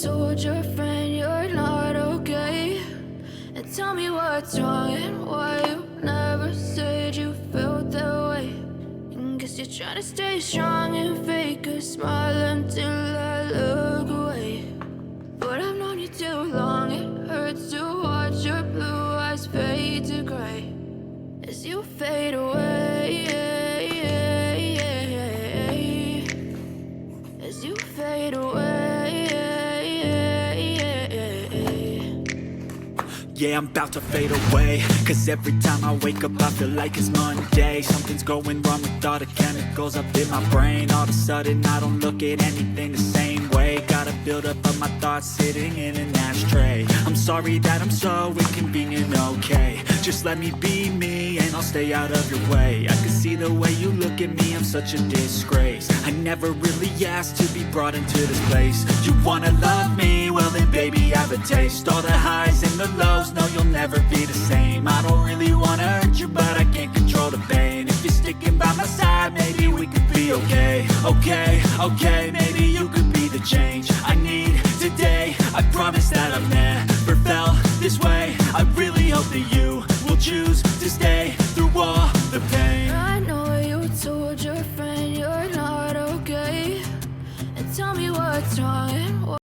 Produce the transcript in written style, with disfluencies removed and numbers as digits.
told your friend you're not okay, and tell me what's wrong and why you never said you felt that way. And guess you're trying to stay strong and fake a smile until I look away. But I've known you too long, it hurts to watch your blue eyes fade to gray as you fade away, as you fade away. Yeah, I'm about to fade away, cause every time I wake up I feel like it's Monday. Something's going wrong with all the chemicals up in my brain. All of a sudden I don't look at anything the same way. Got a build up of my thoughts sitting in an ashtray. I'm sorry that I'm so inconvenient, okay. Just let me be me and I'll stay out of your way. I can see the way you look at me, I'm such a disgrace. I never really asked to be brought into this place. You wanna love me? Well then baby, have a taste. All the highs and the lows, no, you'll never be the same. I don't really wanna hurt you, but I can't control the pain. If you're sticking by my side, maybe we could be okay. Okay, maybe you could be the change I need today. I promise that I've never felt this way. I really hope that you will choose to stay through all the pain. I know you told your friend you're not okay, and tell me what's wrong and why